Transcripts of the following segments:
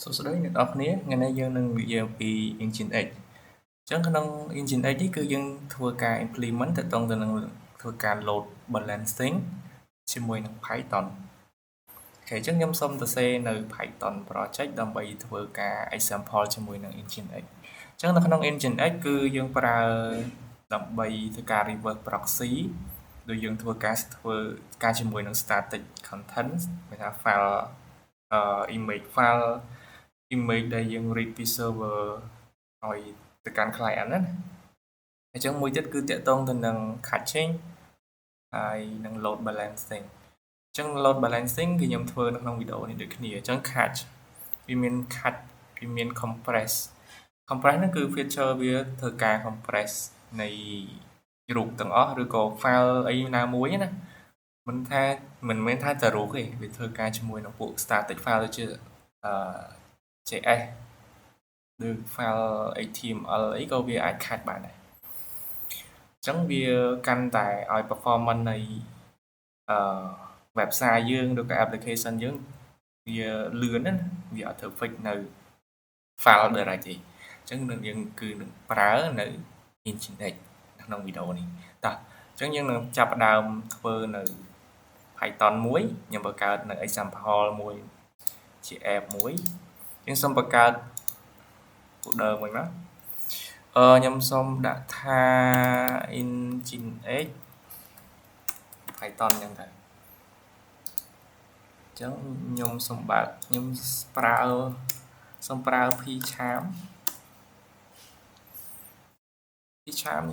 សួស្តីអ្នកនរគ្នាថ្ងៃនេះយើងនឹងនិយាយពី Engine X អញ្ចឹងក្នុង Engine X នេះគឺយើងធ្វើការ implement ទៅតងទៅនឹងធ្វើការ load balancing ជាមួយនឹង Python អូខេអញ្ចឹងខ្ញុំសូមសរសេរនៅ Python project ដើម្បីធ្វើការ example ជាមួយនឹង Engine X អញ្ចឹងនៅក្នុង Engine X គឺយើងប្រើដើម្បីធ្វើការ reverse proxy ដោយយើងធ្វើការជាមួយនឹង static content គេថា file image file image ដែលយើង read ពី server ឲ្យទៅកាន់ client ណាអញ្ចឹងមួយទៀតគឺតាក់ទងទៅនឹង caching ហើយនឹង load balancing អញ្ចឹង load balancing គឺខ្ញុំធ្វើនៅក្នុងវីដេអូនេះដូចគ្នាអញ្ចឹង cache វាមាន cache វាមាន compress ហ្នឹងគឺ feature វាធ្វើការ compress នៃរូបទាំងអស់ឬក៏ file អីណាមួយណាមិនមែនថាតែរូបទេវាធ្វើការជាមួយនឹងពួក static file ដូចជា JS ឬ file HTML អីក៏វាអាច cache បានដែរអញ្ចឹងវាកាន់តែឲ្យ performance នៃwebsite យើងឬក៏ application យើងវាលឿនណាវាអត់ធ្វើ fix នៅ file direct ទេអញ្ចឹងយើងគឺនឹងប្រើនៅ Engine X ក្នុងវីដេអូនេះតោះអញ្ចឹងយើងនឹងចាប់ផ្ដើមធ្វើនៅ Python មួយខ្ញុំបង្កើតនៅ example មួយជា app មួយយើងសូមបង្កើត folder មួយមកខ្ញុំសូមដាក់ថា Engine X Python អញ្ចឹងទៅអញ្ចឹងខ្ញុំសូមប្រើ pcharm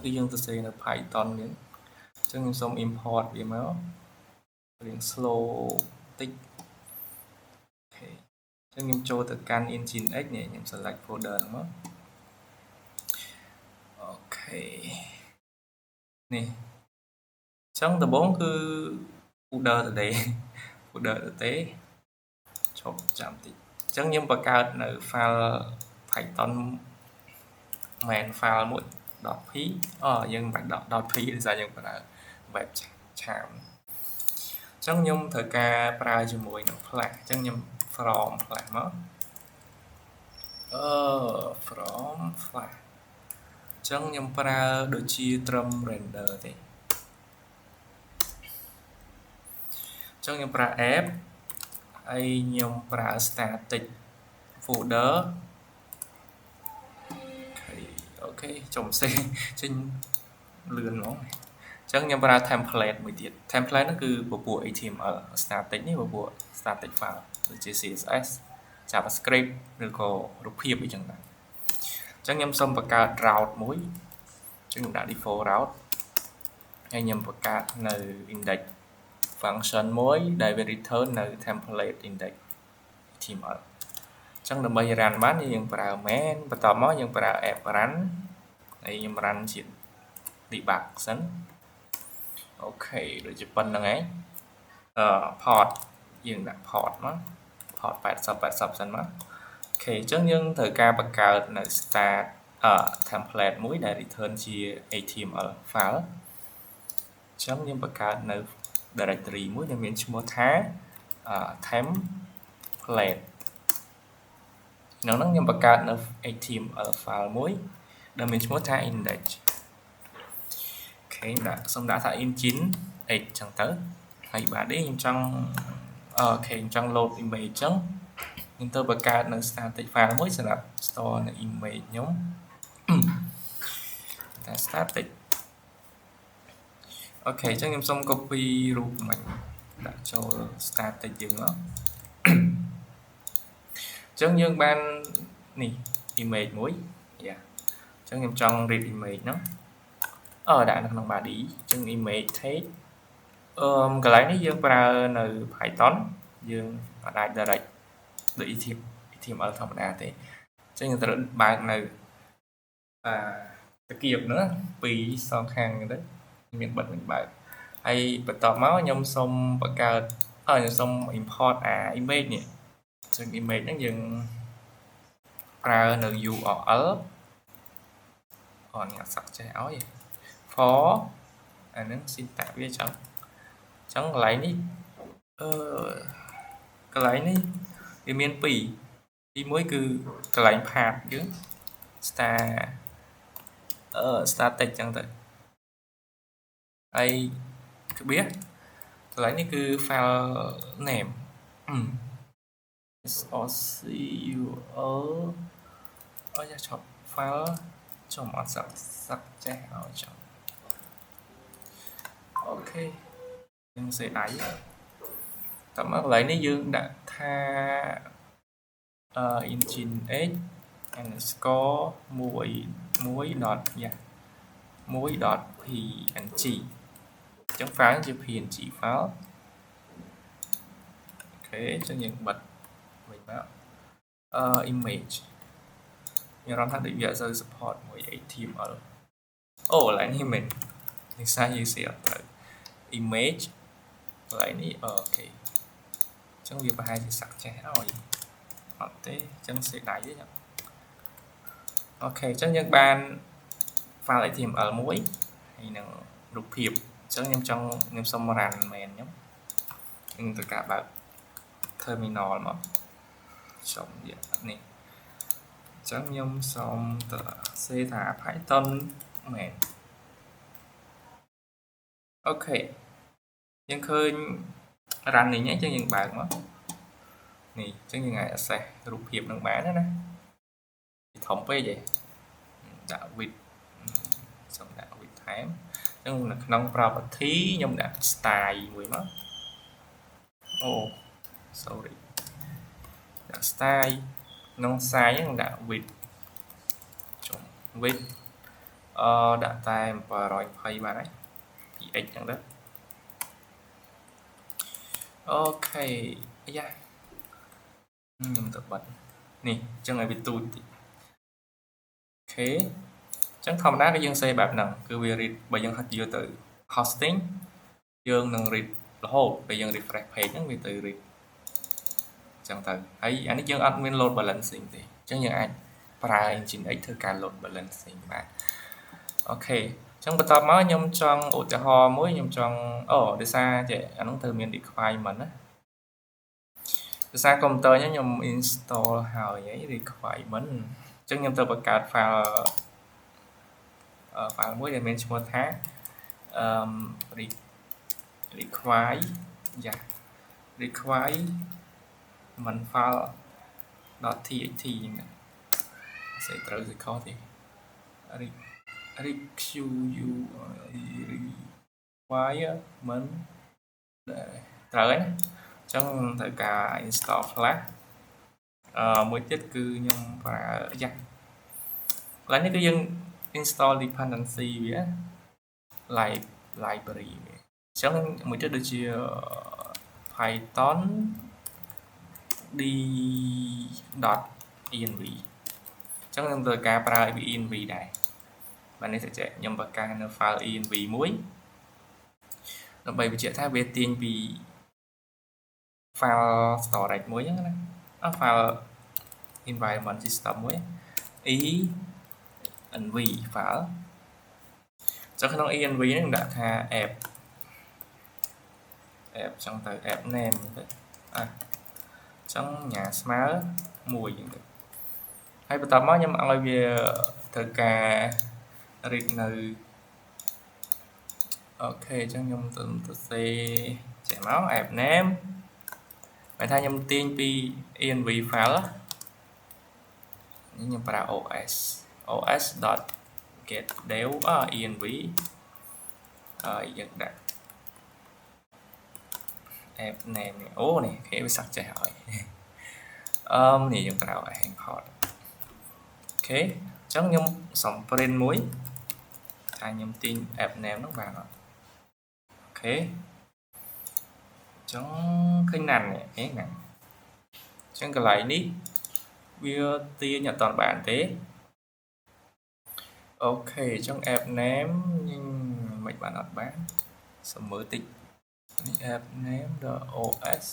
គឺយើងសរសេរនៅ Python នេះអញ្ចឹងខ្ញុំសូម import វាមករៀង slow តិចអូខេអញ្ចឹងខ្ញុំចូលទៅកាន់ Engine X នេះខ្ញុំ select folder ហ្នឹងមកអូខេនេះអញ្ចឹងដំបូងគឺ folder ទៅទេឈប់ចាំតិចអញ្ចឹងខ្ញុំបង្កើតនៅ file Python main file មួយ .p យើងមិនបាច់ .p ដោយសារយើងប្រើ web charm អញ្ចឹងខ្ញុំត្រូវការប្រើជាមួយនឹង flash អញ្ចឹងខ្ញុំ from flash មកfrom flash អញ្ចឹងខ្ញុំប្រើដូចជាត្រឹម render ទេអញ្ចឹងខ្ញុំប្រើ app ហើយខ្ញុំប្រើ static folder អូខេចុំសេចេញលឿនហ្មងអញ្ចឹងខ្ញុំប្រើ template មួយទៀត template ហ្នឹងគឺពពួក HTML static នេះពពួក static file ដូចជា CSS JavaScript ឬក៏រូបភាពអីចឹងដែរអញ្ចឹងខ្ញុំសូមបង្កើត route មួយអញ្ចឹងខ្ញុំដាក់ default route ហើយខ្ញុំបង្កើតនៅ index function មួយដែលវា return នៅ template index HTML អញ្ចឹងដើម្បី run បានយើងប្រើ main បន្ទាប់មកយើងប្រើ app run ហើយខ្ញុំ run ជា debug សិនអូខេដូចជាប៉ុណ្្នឹងឯងport យើងដាក់ port មក port 80សិនមកអូខេអញ្ចឹងយើងត្រូវការបង្កើតនៅ start template មួយដែល return ជា HTML file អញ្ចឹងខ្ញុំបង្កើតនៅ directory មួយដែលមានឈ្មោះថា template ក្នុងហ្នឹងខ្ញុំបង្កើតនៅ HTML file មួយដែលមានឈ្មោះថា index អូខេសូមដាក់ថា engine x ចឹងទៅហើយបាទនេះខ្ញុំចង់ខ្ញុំចង់ load image ចឹងខ្ញុំទៅបង្កើតនៅ static file មួយសម្រាប់ store នៅ image ខ្ញុំតែ static អូខេអញ្ចឹងខ្ញុំសូម copy រូបមិញដាក់ចូល static យើងមកអញ្ចឹងយើងបាននេះ image មួយយ៉ាអញ្ចឹងខ្ញុំចង់ read image ហ្នឹងដាក់នៅក្នុង body អញ្ចឹង image text កន្លែងនេះយើងប្រើនៅ Python យើងអាច direct ដូច HTML ធម្មតាទេអញ្ចឹងយើងត្រូវបើកនៅតាគៀបហ្នឹងពីរសងខាងទៅមានបិទមិនបើកហើយបន្ទាប់មកខ្ញុំសូមបង្កើតខ្ញុំសូម import image នេះអញ្ចឹង image ហ្នឹងយើងប្រើនៅ URL ខ្ញុំអត់សាក់ចេះឲ្យ for អាហ្នឹង syntax វាចឹងអញ្ចឹងកន្លែងនេះវាមាន2 ទី1គឺកន្លែង path យើង static ចឹងទៅហើយក្បៀសកន្លែងនេះគឺ file name SOCUL អូយ៉ាឈប់ file ចំអត់សាក់ចេះឲ្យចំអូខេយើងសេដៃតើមកកន្លែងនេះយើងដាក់ថា engine x underscore 1.png ចឹង file ជា png file អូខេចឹងយើងបិទវិញមកimage ខ្ញុំរំថាដូចវាអត់សូវ support មួយ HTML អូកន្លែងនេះមិននេះសារយើងសេអត់ត្រូវ image កន្លែងនេះអូខេចឹងវាប្រហែលជាសាក់ចេះឲ្យអត់ទេចឹងសេដៃទេអូខេចឹងយើងបាន file HTML មួយហើយនឹងរូបភាពចឹងខ្ញុំសុំ run មែនខ្ញុំត្រូវការបើក terminal មកសុំនេះចឹងខ្ញុំសុំទៅសេថា Python មែនអូខេយើងឃើញ run នេះចឹងយើងបើកមកនេះចឹងយើងអាច access រូបភាពនឹងបានណាធំពេកទេដាក់ width សុំដាក់ width ថែមចឹងនៅក្នុង property ខ្ញុំដាក់ style មួយមកអូ sorry ដាក់ style ក្នុង size ហ្នឹងដាក់ width ចុះ width ដាក់តែ720បានហើយ px ចឹងទៅអូខេអាយ៉ាខ្ញុំទៅបិទនេះចឹងឲ្យវាទូចតិចអូខេចឹងធម្មតាគឺយើងសេបែបហ្នឹងគឺវា read បើយើងហិតយកទៅ hosting យើងនឹង read រហូតពេលយើង refresh page ហ្នឹងវាទៅ read ចឹងទៅហើយអានេះយើងអត់មាន load balancing ទេចឹងយើងអាចប្រើ engine x ធ្វើការ load balancing បានអូខេចឹងបន្ទាប់មកខ្ញុំចង់ឧទាហរណ៍មួយខ្ញុំចង់ដោយសារចេះអានោះត្រូវមាន requirement ណាដោយសារ computer ខ្ញុំ install ហើយ requirement ចឹងខ្ញុំទៅបង្កើត file មួយដែលមានឈ្មោះថា requirement file.txt សេត្រូវសេខុសទេ requirement ត្រូវហើយណាចឹងត្រូវការ install ខ្លះមួយទៀតគឺខ្ញុំប្រើយ៉ាកន្លែងនេះគឺយើង install dependency វា library វាចឹងមួយទៀតដូចជា python d.env ចឹងខ្ញុំត្រូវការប្រើ env ដែរបាទនេះទៅចេះខ្ញុំបង្កើតនៅ file env មួយដើម្បីបញ្ជាក់ថាវាទាញពី file storage មួយហ្នឹងណាfile environment system មួយ env file ចឹងក្នុង env ហ្នឹងដាក់ថា app ចឹងទៅ app name ទៅចឹងញ៉ាស្មើ1ចឹងទៅហើយបន្តមកខ្ញុំឲ្យវាត្រូវការ read នៅអូខេចឹងខ្ញុំទៅសេចេះមក app name បើថាខ្ញុំទាញពី env file ខ្ញុំប្រើ os.get.dev env យើងដាក់ app name នេះអូនេះគេវាសាក់ចេះហើយនេះយើងប្រើ import អូខេអញ្ចឹងខ្ញុំសុំ print មួយថាខ្ញុំទាញ app name នោះបានអត់អូខេអញ្ចឹងឃើញណាន់នេះណាអញ្ចឹងកន្លែងនេះវាទាញអត់តាន់បានទេអូខេអញ្ចឹង app name មិនបានអត់បានសុំមើលតិចនេះ app name .os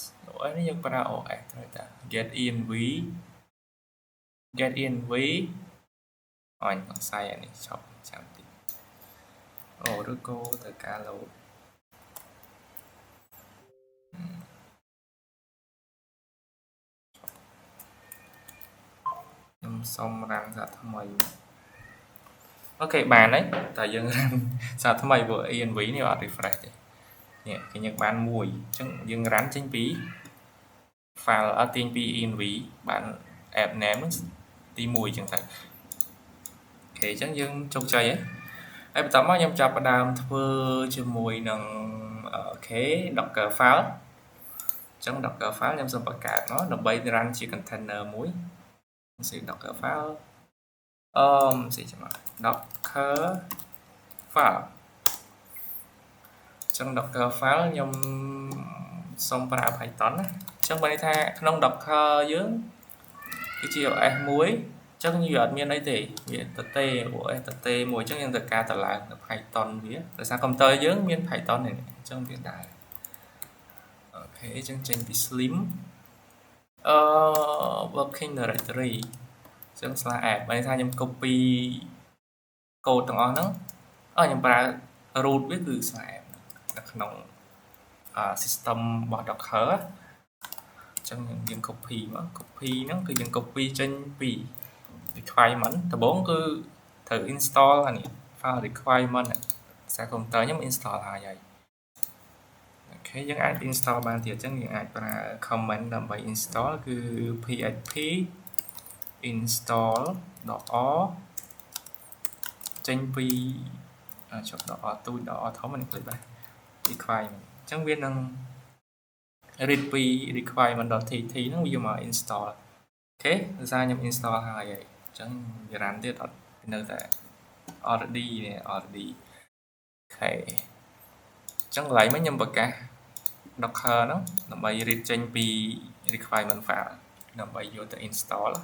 នេះយើងប្រើ os ត្រូវតា get.env អញសង្ស័យអានេះឈប់ចាំតិចឬក៏ត្រូវការ load អ xong run ra thăm mày ok bàn đấy tại dân run ra thăm mày vừa yên ví này ở refresh nè cái nhật bản mùi chẳng dân rắn chính bí file ở tiên pi yên ví bạn ép ném tí mùi chẳng tại ok chẳng dân trong chơi ấy ai tắm á nhâm chập ở đàm thưa cho mùi nằng ở cái Docker file trong Docker file nhâm xong bật cả nó là bay run chỉ container muối sẽ Docker file sẽ cho mà Docker file trong Docker file nhâm xong para Python trong bài tha không Docker dưới cái chiều ai muối chắc như vậy miền ấy thì miền tt của tt mùi chắc nhân tất cả tất là Python viết tại sao công tơ dưới miền Python này trong hiện đại ok chương trình bị slim working directory trong slash app bài tha nhầm copy code từng on đó nhầm para root biết từ slash app đặc nòng system bỏ Docker trong những game copy nó cứ những copy trên pi requirement từ 4 cứ thử install là file requirement này sẽ không tới nhóm install là vậy ok những ai install ban thì chẳng những ai là comment làm bài install cứ php install đỏ trên pi chọn đỏ tôi đỏ thấu mình click đây requirement chẳng biết năng requirement.tt nó video mà install ok ra nhầm install hai vậy chẳng rắn tiết ở nơi tại already này already ok chẳng lấy mấy nhầm bậc cả Docker nó làm bài return pi requirement file làm bài vô tại install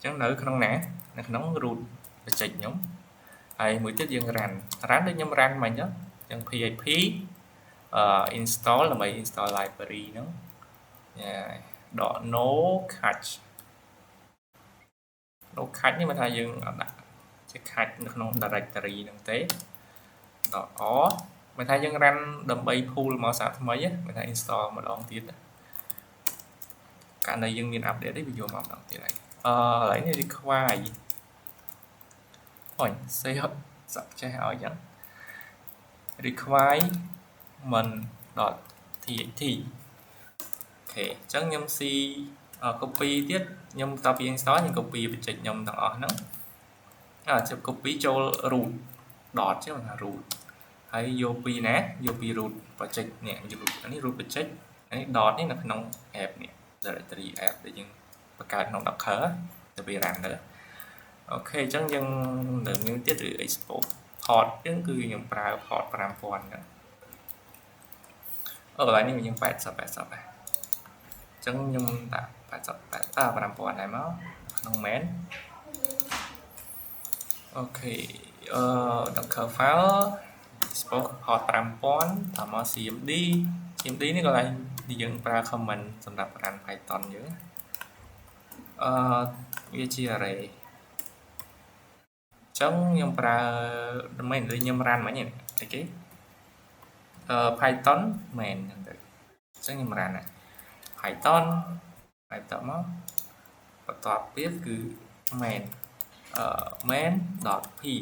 chẳng nữ không nè nó root và check nhóm hay mới tiết dương rắn đến nhầm rắn mà nhớ chẳng php install là bài install library nó đỏ no catch nhưng mà thay dương đặt check catch nó không directory năng tế đó mình thay dương run đầm bay pool màu sắc mấy á mình thay install một đoạn tiếp cả này dương miền update đấy video màu đoạn tiếp này lấy này require xây dọc cho hỏi chẳng require mình dot thì ok chẳng nhâm si copy tiết nhâm copy install nhưng copy bị chỉnh nhâm thằng ở nó chụp copy cho root dot chứ là root hay vô pi nè vô pi root và chỉnh nè root anh root và check anh dot này là nông app nè directory app để nhưng và cả nông đọc khở để bị ràng nữa ok chẳng nhưng đừng những tiết từ export port chứ cứ những port làm port nữa ở lại này những bạch sập này chẳng nhưng đã bạch sập và làm port này máu nông mén ok Docker file export port làm port thầm ở cmd này còn lại đi dựng para comment សម្រាប់ run Python យើងវាជា array ចឹងខ្ញុំប្រើdomain ឬខ្ញុំ run មិញនេះអីគេPython main ហ្នឹងទៅចឹងខ្ញុំ run Python មកបន្ទាប់ទៀតគឺ main main.py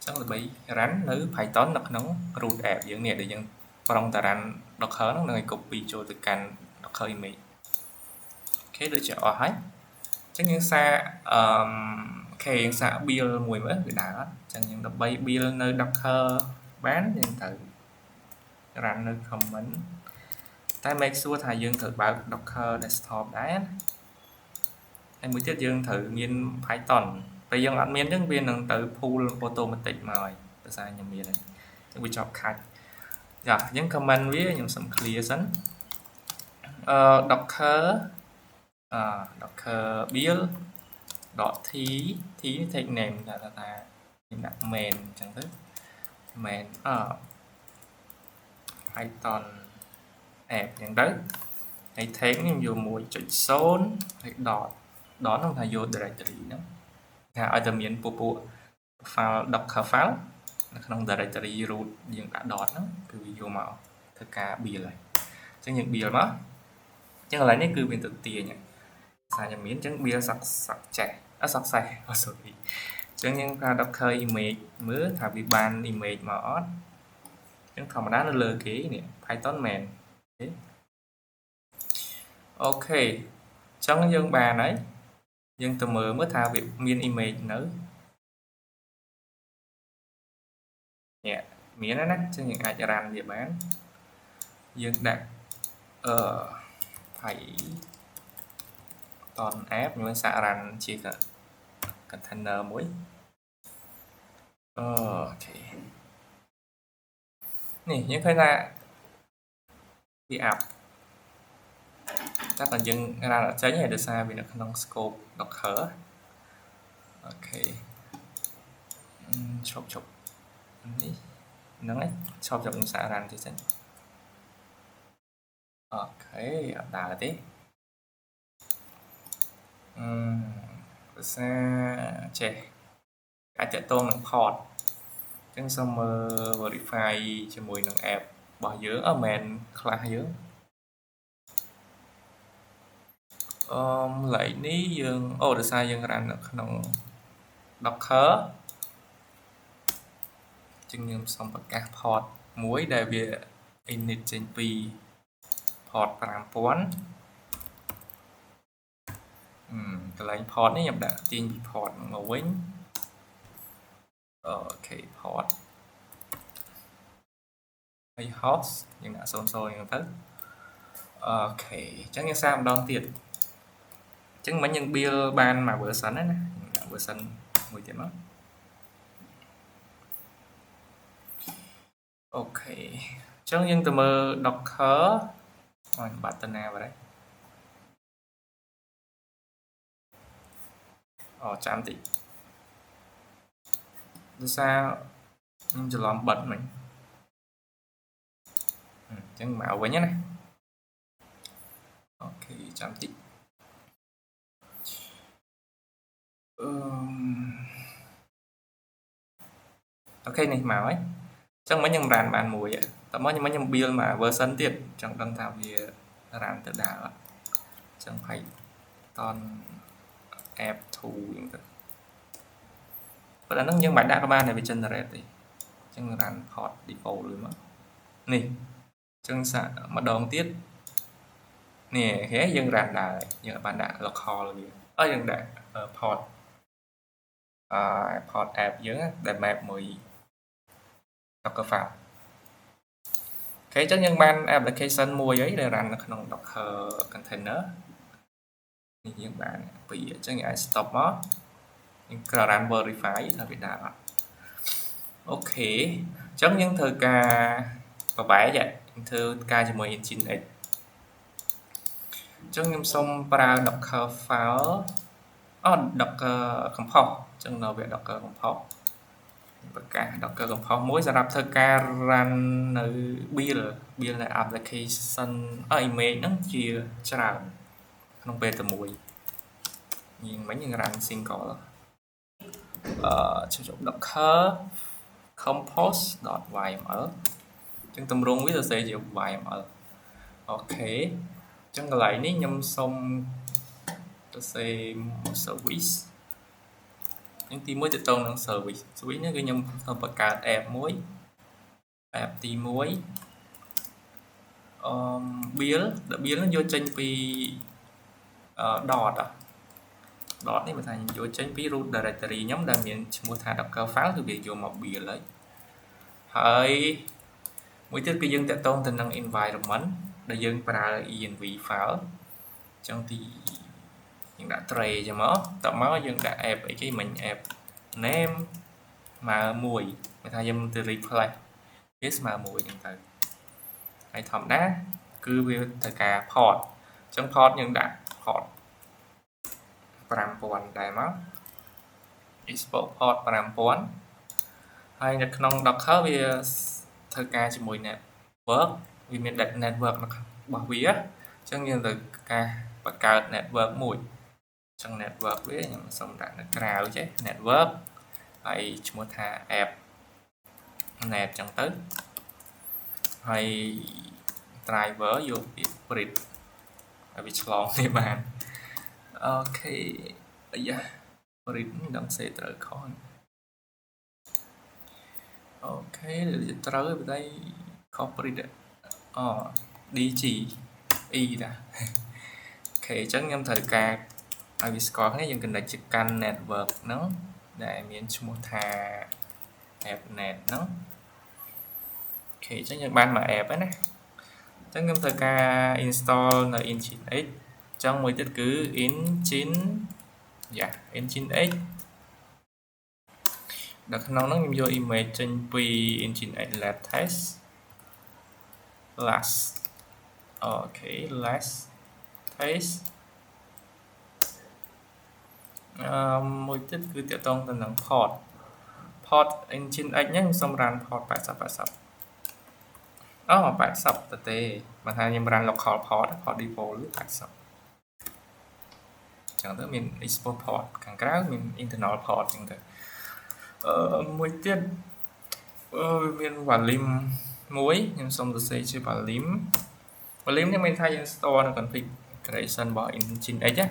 ចឹងដើម្បី run នៅ Python នៅក្នុង root app យើងនេះដែលយើងប្រងតា run Docker ហ្នឹងនឹងឲ្យ copy ចូលទៅកាន់ Docker image អូខេដូចជាអស់ហើយចឹងយើងសារok យើងសាក build មួយមើលវាដើរអត់ចឹងយើងដើម្បី build នៅ Docker បានយើងត្រូវ run នៅ command តែ make sure ថាយើងត្រូវបើក Docker desktop ដែរហើយមួយទៀតយើងត្រូវមាន Python ពេលយើងអត់មានចឹងវានឹងទៅ pull automatic មកហើយភាសាខ្ញុំមានហើយចឹងវាជាប់ខាច់ចាអញ្ចឹង command វាខ្ញុំសុំ clear សិនDocker Docker build .t take name ថាខ្ញុំដាក់ main អញ្ចឹងទៅ main Python app អញ្ចឹងទៅហើយ take ខ្ញុំយក 1.0 ហើយ dot ហ្នឹងថាយក directory ហ្នឹងថាឲ្យតែមានពពួក file Docker file នៅក្នុង directory root យើងដាក់ dot ហ្នឹងគឺវាយកមកធ្វើការ build ហើយអញ្ចឹងយើង build មកអញ្ចឹងកន្លែងនេះគឺវាទៅទាញ xa nhà miễn chẳng bia sặc trẻ sặc xài sorry chẳng những ta đọc khơi image mới thả bị ban image mà ót chẳng thầm đá nó lơ kỹ nè Python man ok chẳng dân bà đấy dân từ mưa mới thả việc miên image nữa nhẹ miễn đó nè chẳng những ai cho rằng việc bán dân đặt phải toàn app nhưng mà xạ rằng chỉ cả container muối ok nè những cái là đi app chắc là dân ra là cháy này được xa vì nó không scope đọc khở ok chụp nó ấy chụp xạ rằng thì sẽ ok đà thế xa trẻ cái chạy tôn bằng port chẳng xong verify cho mùi nâng app bỏ dưỡng ở mền khá dưỡng lấy ní dương được sai dương ra nó không đọc khớ chừng nhầm xong bật các port muối đại biệt init trên pi port làm quán cái lấy port này nhập đã tin port ngầu quýnh ok port hay host nhưng đã xôn xôi như thế ok chắc như sao đón tiền chẳng mấy nhân bia ban mà vừa sẵn đấy nè vừa sẵn មួយទៀតមកអូខេអញ្ចឹងយើងទៅមើល Docker ឲ្យបាត់ទៅណាបាត់ហើយចាំតិចដោយសារខ្ញុំច្រឡំបិទមិញអញ្ចឹងមកវិញណាអូខេចាំតិចអូខេនេះមកហើយអញ្ចឹងមិញខ្ញុំរានបានមួយតែមកខ្ញុំ build មក version ទៀតអញ្ចឹងដឹងថាវារានទៅដល់អញ្ចឹង Python app 2 អញ្ចឹងទៅប៉ុន្តែហ្នឹងយើងមិនដាក់ក៏បានតែវា generate ទេអញ្ចឹង run port default លើមកនេះអញ្ចឹងសាកម្ដងទៀតនេះហេយើង run ដែរយើងបានដាក់ local វាយើងដាក់ port port app យើងដែល map មួយ Docker file អូខេអញ្ចឹងយើងបាន application មួយហើយដែល run នៅក្នុង Docker container នេះយើងបានពីអញ្ចឹងយើងអាច stop មកយើងក្រ run verify ថាវាដាក់អត់អូខេអញ្ចឹងយើងធ្វើការបបែកយើងធ្វើការជាមួយ Engine X អញ្ចឹងខ្ញុំសូមប្រើ Docker file Docker compose អញ្ចឹងនៅវា Docker compose ប្រកាស Docker compose មួយសម្រាប់ធ្វើការ run នៅ build នៅ application image ហ្នឹងជាច្រើនក្នុងពេលតែមួយយើងមិញយើង run single ចុច Docker compose.yml អញ្ចឹងទម្រង់វាសរសេរជា yml អូខេអញ្ចឹងកន្លែងនេះខ្ញុំសូមសរសេរ service អញ្ចឹងទី1ទៅតងនឹង service នេះគឺខ្ញុំធ្វើបង្កើត app មួយ app ទី1 build នឹងយកចេញពី dot នេះបើថាខ្ញុំយកចេញពី root directory ខ្ញុំដែលមានឈ្មោះថា docker file គឺវាយកមក build ហើយមួយទៀតគឺយើងតាក់ទងទៅនឹង environment ដែលយើងប្រើ env file អញ្ចឹងទីយើងដាក់ tray ចឹងមកតមកយើងដាក់ app អីគេមិញ app name ស្មើ1បើថាយើងទៅ replace វាស្មើ1ចឹងទៅហើយធម្មតាគឺវាត្រូវការ port អញ្ចឹង port យើងដាក់ port 5000ដែរមក export port 5000ហើយនៅក្នុង Docker វាធ្វើការជាមួយ network វាមាន network របស់វាអញ្ចឹងយើងត្រូវការបង្កើត network មួយអញ្ចឹង network វាខ្ញុំសូមដាក់នៅក្រៅចេះ network ហើយឈ្មោះថា app net អញ្ចឹងទៅហើយ driver យកពី print ហើយវាឆ្លងនេះបាន ok dạ read đăng sẽ trở con ok để trở về đây copy đấy đi chỉ y đã ok chắc nhầm thời ca ai biết có cái những cái này chỉ căn network nó để miễn chung thà app net nó ok chắc như ban mà app ấy này chắc nhầm thời ca install là Nginx trong mỗi tiết cứ Nginx đặt nó vô image trên Nginx là test last ok last test mỗi tiết cứ tiếp tục từ năng port Nginx nhé xong run port 80 80 tê mà hai nhầm run local port default 80 chẳng tới mình export port càng cái mình internal port chẳng tới mỗi tiết mình volume muối nhưng xong rồi sẽ chỉ volume nhưng mình thay những store là configuration bỏ Nginx á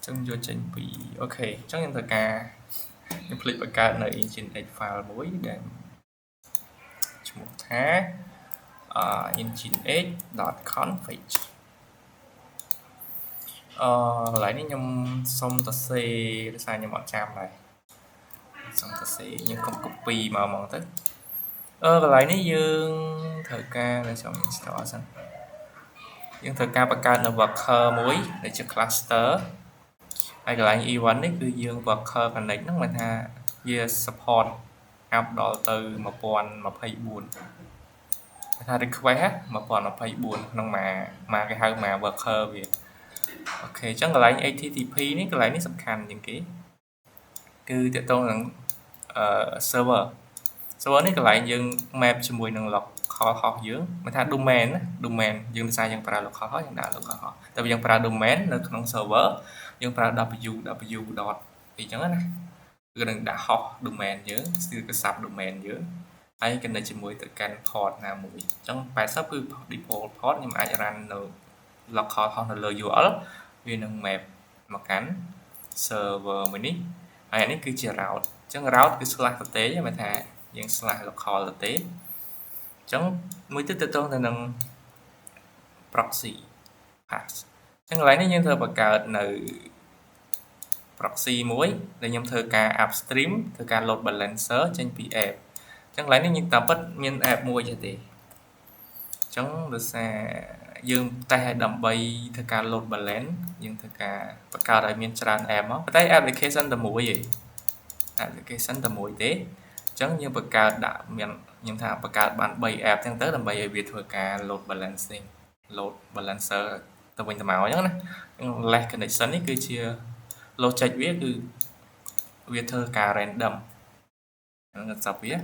trong vô trình bị ok trong những thời ca những clip ở cả nơi Nginx file muối để một thá nginx.config lại ní nhung xong ta xe sai như 100 này xong ta sẽ nhưng không copy mà mong tới lại ní dương thời ca để xong install xong dương thời ca bạc ca là worker muối để cho cluster hay là lại event ấy cứ dương worker connect nó mình ha về support app đó từ 1024 ta request 1024 ក្នុងមកគេហៅមក worker វាអូខេអញ្ចឹងកន្លែង HTTP នេះកន្លែងនេះសំខាន់ជាងគេគឺទាក់ទងនឹងserver នេះកន្លែងយើង map ជាមួយនឹង local host យើងមិនថា domain ណា domain យើងភាសាយើងប្រើ local host យើងដាក់ local host តែយើងប្រើ domain នៅក្នុង server យើងប្រើ www. អីចឹងណាគឺនឹងដាក់ host domain យើងគឺ sub domain យើងហើយគណិតជាមួយទៅកាន់ port ណាមួយអញ្ចឹង80គឺ default port ខ្ញុំអាច run នៅ local host នៅលើ URL វានឹង map មកកាន់ server មួយនេះហើយនេះគឺជា route អញ្ចឹង route គឺ slash ទៅទេមិនថាយើង slash local ទៅទេអញ្ចឹងមួយទៀតទៅទៅនឹង proxy path អញ្ចឹងកន្លែងនេះយើងត្រូវបង្កើតនៅ proxy មួយដែលខ្ញុំធ្វើការ upstream ធ្វើការ load balancer ចេញពី app អញ្ចឹងកន្លែងនេះយើងតាមពិតមាន app មួយទេអញ្ចឹងដោយសារយើងតែដើម្បីធ្វើការ load balance យើងធ្វើការបង្កើតឲ្យមានច្រើន app មកតែ application តែមួយទេ application តែមួយទេអញ្ចឹងយើងបង្កើតដាក់មានខ្ញុំថាបង្កើតបាន3 app ចឹងទៅដើម្បីឲ្យវាធ្វើការ load balancing load balancer ទៅវិញទៅមកអញ្ចឹងណា less connection នេះគឺជា logic វាគឺវាធ្វើការ random ហ្នឹងសពវា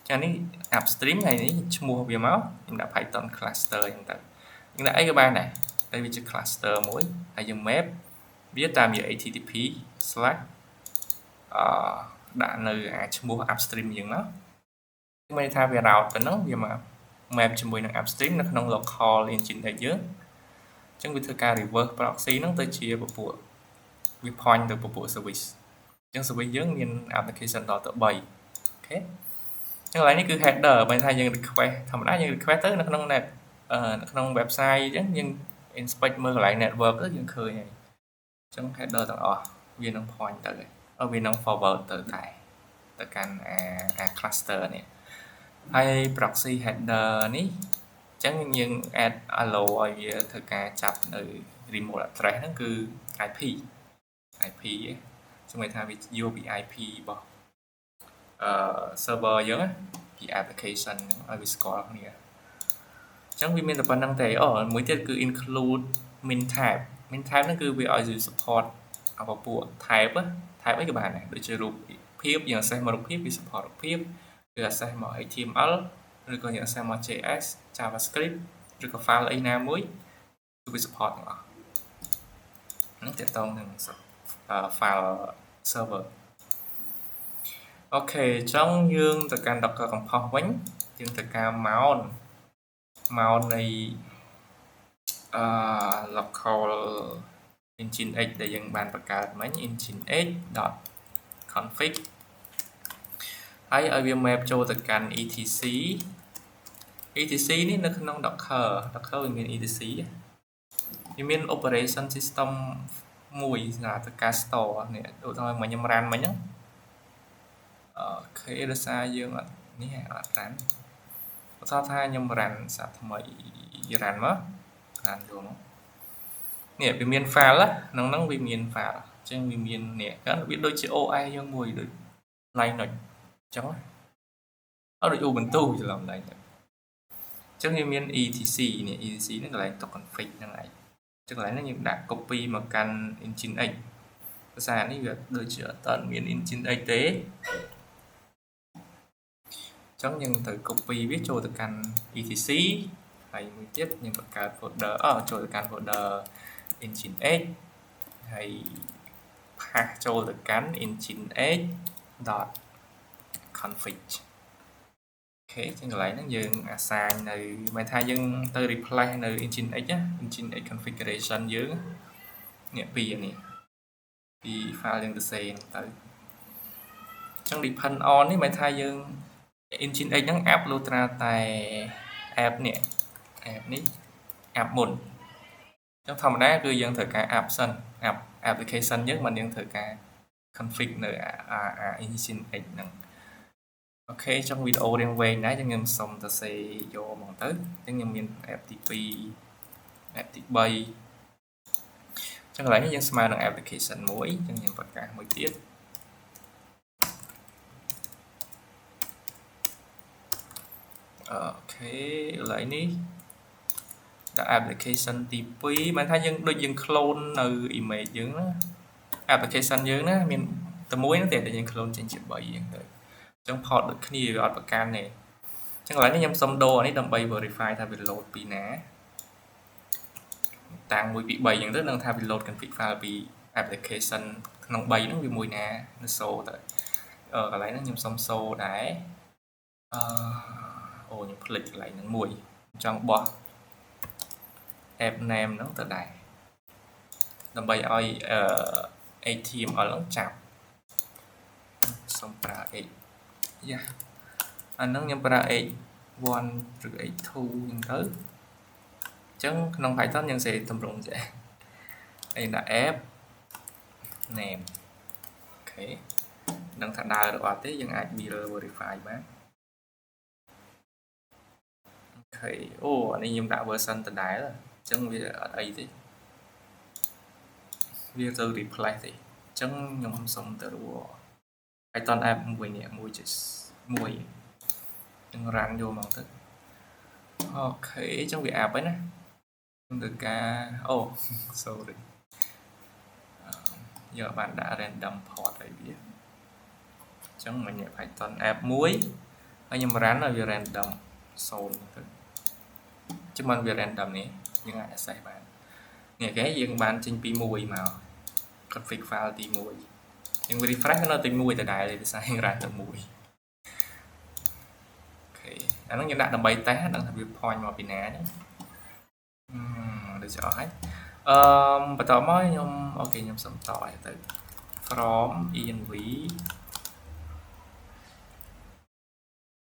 ចានេះ upstream ថ្ងៃនេះឈ្មោះវាមកខ្ញុំដាក់ Python cluster អញ្ចឹងទៅយើងដាក់អីក៏បានដែរតែវាជា cluster មួយហើយយើង map វាតាមជា http/ ដាក់នៅឈ្មោះ upstream យើងណាមានថាវា route ទៅហ្នឹងវាមក map ជាមួយនឹង upstream នៅក្នុង local Nginx យើងអញ្ចឹងវាធ្វើការ reverse proxy ហ្នឹងទៅជាពពួកវា point ទៅពពួក service អញ្ចឹង service យើងមាន application ដល់ទៅ3អូខេអញ្ចឹងកន្លែងនេះគឺ header បើថាយើង request ធម្មតាយើង request ទៅនៅក្នុង net នៅក្នុង website អញ្ចឹងយើង inspect មើលកន្លែង network ទៅយើងឃើញហើយអញ្ចឹង header ទាំងអស់វានឹង point ទៅហើយវានឹង forward ទៅដែរទៅកាន់អា cluster នេះហើយ proxy header នេះអញ្ចឹងយើង add allow ឲ្យវាធ្វើការចាប់នៅ remote address ហ្នឹងគឺ IP ជំនួយថាវាយកពី IP របស់server យើងពី application ឲ្យវាស្គាល់គ្នាអញ្ចឹងវាមានតែប៉ុណ្្នឹងទេមួយទៀតគឺ include min type ហ្នឹងគឺវាឲ្យ support ពពួក type អីក៏បានដែរដូចជារូបភាពយើង access មករូបភាពវា support រូបភាពឬ access មក HTML ឬក៏យើង access មក JS JavaScript ឬក៏ file អីណាមួយគឺវា support ទាំងអស់ហ្នឹងទាក់ទងនឹង file server អូខេអញ្ចឹងយើងទៅកាន់ Docker Compose វិញយើងទៅការ mount នៃlocal engine x ដែលយើងបានបង្កើតមិញ engine x.config ហើយឲ្យវា map ចូលទៅកាន់ etc នេះនៅក្នុង Docker វាមាន etc វាមាន operation system មួយសម្រាប់ការ store នេះដូចថាមកខ្ញុំ run មិញហ្នឹងអូខេដោយសារយើងអត់នេះអត់ run បន្តថាខ្ញុំ run សាថ្មី run មក run ចូលមកនេះវាមាន file ហ្នឹងវាមាន file អញ្ចឹងវាមាននេះគាត់វាដូចជា OS យើងមួយដូច Linux អញ្ចឹងអត់ដូច Ubuntu ច្រឡំ Linux អញ្ចឹងវាមាន etc នេះ etc ហ្នឹងកន្លែងតុ config ហ្នឹងឯងចឹងកន្លែងហ្នឹងយើងដាក់ copy មកកាន់ engine x ភាសានេះវាដូចជាអត់មាន engine x ទេចឹងយើងត្រូវ copy វាចូលទៅកាន់ etc ហើយមួយទៀតយើងបង្កើត folder ចូលទៅកាន់ folder engine x ហើយ path ចូលទៅកាន់ engine x.config អូខេចឹងកន្លែងហ្នឹងយើង assign នៅមិនថាយើងទៅ replace នៅ engine x engine x configuration យើងនេះពីនេះពី file យើងទៅសេទៅចឹង depend on នេះមិនថាយើង engine x ហ្នឹង upload តែ app នេះ app មុនចឹងធម្មតាគឺយើងត្រូវការ app សិន application យើងមិនយើងត្រូវការ config នៅ engine x ហ្នឹងអូខេចុងវីដេអូរៀងវែងដែរចឹងខ្ញុំសុំទៅសេយកហ្មងទៅចឹងខ្ញុំមាន app ទី2 app ទី3ចឹងកន្លែងនេះយើងស្មើនឹង application មួយចឹងខ្ញុំប្រកាសមួយទៀតអូខេកន្លែងនេះដាក់ application ទី2មិនថាយើងដូចយើង clone នៅ image យើងណា application យើងណាមានតែមួយហ្នឹងតែយើង clone ចេញជា3ហ្នឹងទៅចឹង port ដូចគ្នាវាអត់ប្រកាន់ទេចឹងកន្លែងនេះខ្ញុំសុំដូរអានេះដើម្បី verify ថាវា load ពីណាតាំង1 2 3ចឹងទៅនឹងថាវា load config file ពី application ក្នុង3ហ្នឹងវាមួយណានៅ show ទៅកន្លែងហ្នឹងខ្ញុំសុំ show ដែរខ្ញុំភ្លេចកន្លែងហ្នឹងមួយចង់បោះ app name ហ្នឹងទៅដែរដើម្បីឲ្យHTML ហ្នឹងចាប់សុំប្រើ x យ៉ាអាហ្នឹងខ្ញុំប្រើ x1 ឬ x2 ហ្នឹងទៅអញ្ចឹងក្នុង Python យើងសេទម្រង់ចេះហើយដាក់ app name អូខេនឹងថាដើរឬអត់ទេយើងអាច mirror verify បានអូខេអានេះខ្ញុំដាក់ version ដដែលអញ្ចឹងវាអត់អីទេវាទៅ replace ទេអញ្ចឹងខ្ញុំសុំទៅរក Python app មួយនេះ1.1នឹង run យកមកទៅអូខេអញ្ចឹងវា app ហើយណាខ្ញុំត្រូវការsorry យកបានដាក់ random port ឲ្យវាអញ្ចឹងមិញ Python app មួយហើយខ្ញុំ run ឲ្យវា random 0ទៅចាំមិនវា random នេះយើងអាច access បាននេះគេយើងបានចេញពី1មក config file ទី1យើង refresh នៅទី1ដដែលទេភាសាយើង run ទៅ1អូខេអាហ្នឹងយើងដាក់ដើម្បី test ដឹងថាវា point មកពីណាហ្នឹងដូចជាអស់ហើយបន្តមកខ្ញុំអូខេខ្ញុំសុំតឲ្យទៅ from env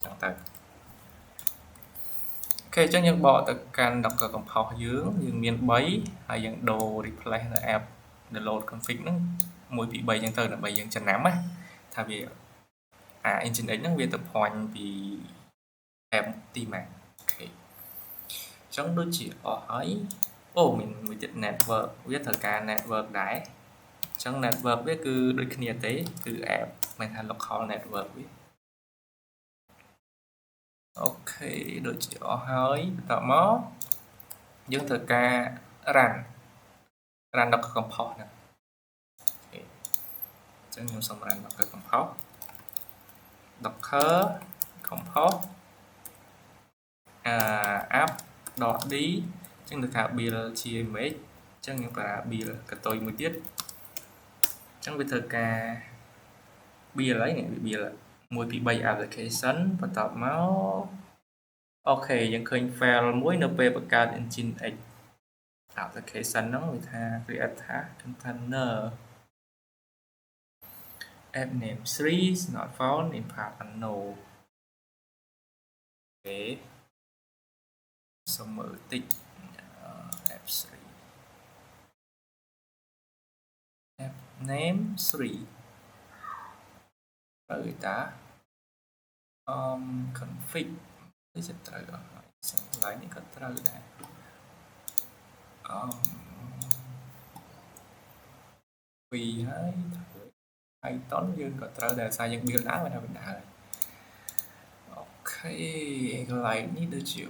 ចឹងទៅអូខេអញ្ចឹងយើងបកទៅកាន់ Docker Compose យើងមាន3ហើយយើងដូរ replace នៅ app download config ហ្នឹង1 2 3ចឹងទៅដើម្បីយើងចំណាំណាថាវាengine x ហ្នឹងវាទៅ point ពី app ទីម៉ាក់អូខេអញ្ចឹងដូចជាអស់ហើយមានមួយទៀត network វាត្រូវការ network ដែរអញ្ចឹង network វាគឺដូចគ្នាទេគឺ app មិនថា local network វាអូខេដូចជាអស់ហើយបន្តមកយើងត្រូវការ run Docker Compose ហ្នឹងអញ្ចឹងខ្ញុំសុំ run Docker Compose Docker Compose app.d អញ្ចឹងត្រូវការ build ជា image អញ្ចឹងយើងប្រើ build កតុយមួយទៀតអញ្ចឹងវាត្រូវការ build ហើយនេះវា build 1 2 3 application បន្តមកអូខេយើងឃើញ file មួយនៅពេលបង្កើត engine x application ហ្នឹងវាថា create ថា container app name 3 is not found in path unknown អូខេសុំមើលតិច app 3 app name 3ត្រូវតា config នេះจะត្រូវអត់ហើយកន្លែងនេះក៏ត្រូវដែរពីហើយ Python យើងក៏ត្រូវដែរសារយើង build ឡើងវាថាវាដើរអូខេកន្លែងនេះដូចជា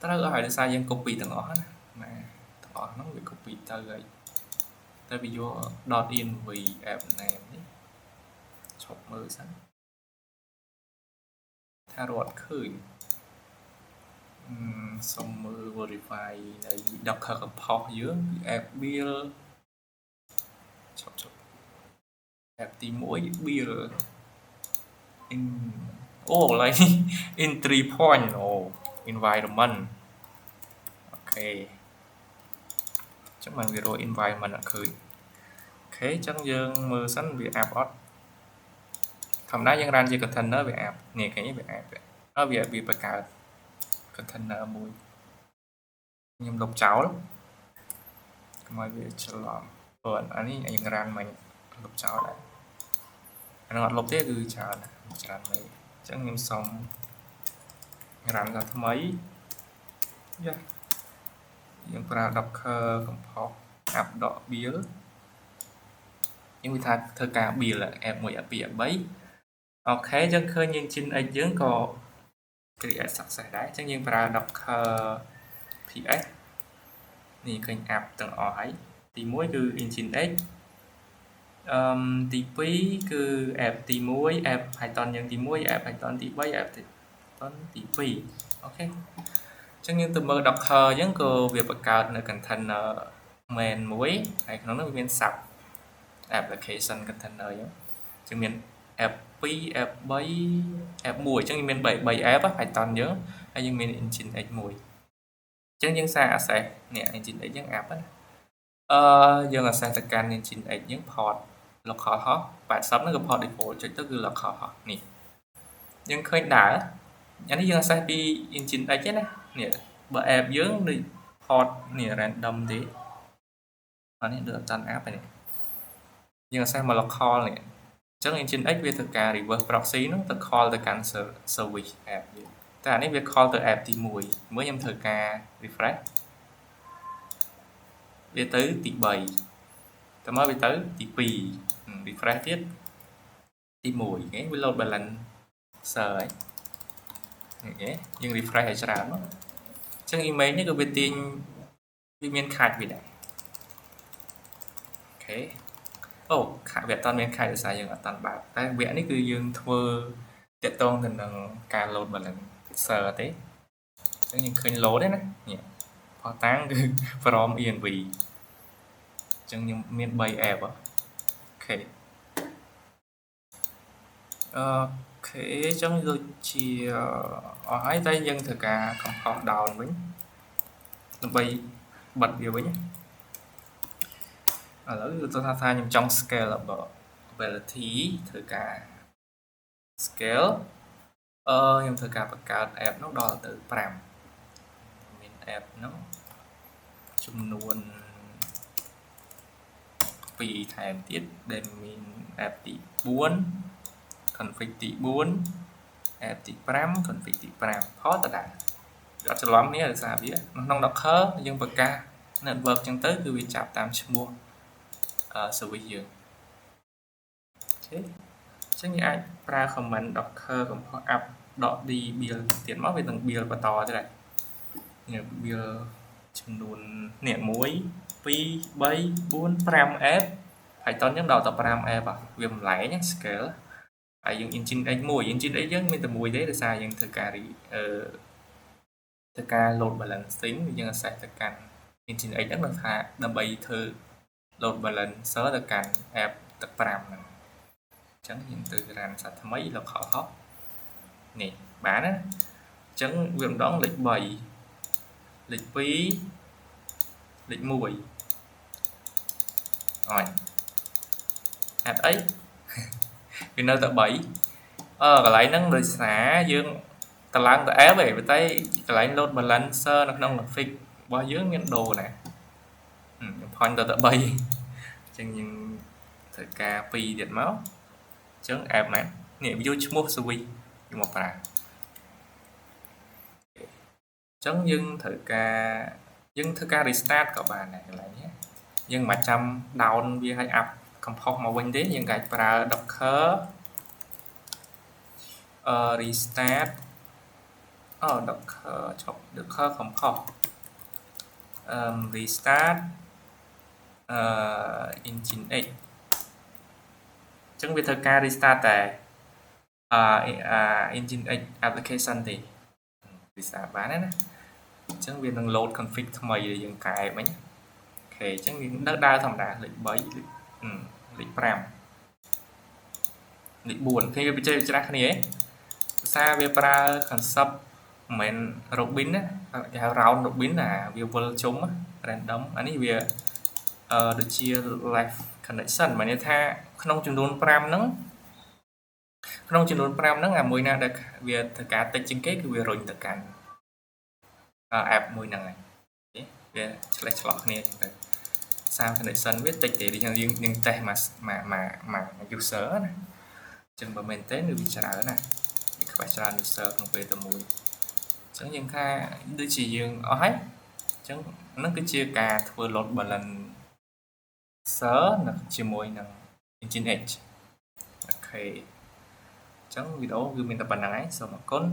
ត្រូវឲ្យដោយសារយើង copy ទាំងអស់ណាទាំងអស់ហ្នឹងវា copy ទៅហើយតែវាយក .env app name នេះឈប់មើលសិនថារត់ឃើញសុំមើល verify នៅ Docker Compose យើងគឺ app build ឈប់ app ទី1 build in អូកន្លែង in 3 point environment អូខេចឹងមិនវារក environment អត់ឃើញអូខេចឹងយើងមើលសិនវា app អត់ធម្មតាយើង run ជា container វា app នេះឃើញវា app ហើយវាបង្កើត container មួយខ្ញុំលុបចោលកុំឲ្យវាច្រឡំព្រោះអានេះយើង run មិនលុបចោលដែរអានោះអត់លុបទេគឺច្រើនណាស់ច្រើនមែនអញ្ចឹងខ្ញុំសុំ run ដល់ថ្មីយ៉ាយើងប្រើ Docker Compose app.build យើងវាថាធ្វើការ build app 1 app 2 app 3អូខេចឹងឃើញយើង Nginx យើងក៏ create success ដែរចឹងយើងប្រើ Docker ps នេះឃើញ app ទាំងអស់ហើយទី1គឺ Nginx ទី2គឺ app ទី1 app Python យើងទី1 app Python ទី3 app Python ទី2អូខេចឹងយើងទៅមើល Docker អញ្ចឹងក៏វាបង្កើតនៅ container main មួយហើយក្នុងនោះវាមាន sub application container អញ្ចឹងមាន app 2 app 3 app 1អញ្ចឹងមាន3 app Python យើងហើយយើងមាន Nginx មួយអញ្ចឹងយើងសារ access នេះ Nginx យើង app ណាយើង access ទៅកាន់ Nginx យើង port localhost 80ហ្នឹងគឺ port default ចុចទៅគឺ localhost នេះយើងឃើញដើរអានេះយើង access ពី Nginx ទេណានេះបើ app យើងដូច port នេះ random ទេអានេះដូចអត់តាន់ app ទេយើង access មក local នេះអញ្ចឹង Nginx វាធ្វើការ reverse proxy នោះទៅ call ទៅកាន់ service app យើងតែអានេះវា call ទៅ app ទី1មើលខ្ញុំធ្វើការ refresh វាទៅទី3តើមកវាទៅទី2 refresh ទៀតទី1គេវា load balancer ហើយយើង refresh ឲ្យច្រើនមកអញ្ចឹង image នេះក៏វាទាញវាមានខាច់វាដែរអូខេអូវាអត់មានខាច់ដោយសារយើងអត់តាន់បើកតែវគ្គនេះគឺយើងធ្វើតាក់ទងទៅនឹងការ load balancer ទេអញ្ចឹងយើងឃើញ load ទេណានេះផុសតាំងគឺ from env អញ្ចឹងខ្ញុំមាន3 app អូខេអញ្ចឹងដូចជាអស់ហើយតែយើងធ្វើការ compose down វិញដើម្បីបិទវាវិញឥឡូវគឺថាខ្ញុំចង់ scalability ធ្វើការ scale ខ្ញុំធ្វើការបង្កើត app នោះដល់ទៅ5មាន app នោះចំនួន2ថែមទៀតដែលមាន app ទី4 config ទី4 app ទី5 config ទី5ផតដែរអត់ច្រឡំគ្នាដោយសារវាក្នុង Docker យើងបង្កើត network ចឹងទៅគឺវាចាប់តាមឈ្មោះservice យើងអូខេអញ្ចឹងយើងអាចប្រើ command docker compose app.d build ទៀតមកវានឹង build បន្តទៀតហើយនេះ build ចំនួននេះ1 2 3 4 5 app Python យើងដល់ទៅ5 app វាម្លែង scale ហើយយើង Nginx មួយ Nginx យើងមានតែមួយទេដោយសារយើងធ្វើការ load balancing យើង access ទៅកាន់ Nginx ហ្នឹងនឹងថាដើម្បីធ្វើ load balancer ទៅកាន់ app ទឹក5ហ្នឹងអញ្ចឹងយើងទៅ run សារថ្មី localhost នេះបានណាអញ្ចឹងវាម្ដងលេខ3លេខ2 លេខ1អត់ហេតុអីវានៅតែ3កន្លែងហ្នឹងដោយសារយើងតឡើងទៅ F ឯងប៉ុន្តែកន្លែង load balancer នៅក្នុង config របស់យើងមានដូរណាខ្ញុំផាញ់ទៅ3អញ្ចឹងយើងត្រូវការ2ទៀតមកអញ្ចឹង F ណានេះ view ឈ្មោះ switch យើងមកប្រើអញ្ចឹងយើងធ្វើការ restart ក៏បានដែរកន្លែងនេះយើងមិនចាំ down វាឲ្យ up compose មកវិញទេយើងអាចប្រើ docker restart docker compose restart engine x អញ្ចឹងវាធ្វើការ restart តែengine x application ទេ restart បានណាអញ្ចឹងវានឹង load config ថ្មីដែលយើងកែមិញអូខេអញ្ចឹងវានៅដើរធម្មតាលេខ3លេខ5លេខ4ឃើញវាបច្ចេកវិទ្យាគ្នាឯងភាសាវាប្រើ concept មិនមែន Robin ណាគេហៅ round Robin វាវិលជុំ random អានេះវាដូចជា live connection មានន័យថាក្នុងចំនួន5ហ្នឹងអាមួយណាដែលវាធ្វើការតិចជាងគេគឺវារុញទៅកាន់app មួយហ្នឹងហើយវាឆ្លេះឆ្លោះគ្នាអញ្ចឹងទៅសារ connection វាតិចទេដូចយើង test មក user ណាអញ្ចឹងបើមែនទេវាច្រើនណាវាខ្វះច្រើន user ក្នុងពេលតែមួយអញ្ចឹងយើងថាដូចជាយើងអស់ហើយអញ្ចឹងហ្នឹងគឺជាការធ្វើ load balancer ជាមួយនឹង engine H អូខេអញ្ចឹងវីដេអូគឺមានតែប៉ុណ្្នឹងហើយសូមអរគុណ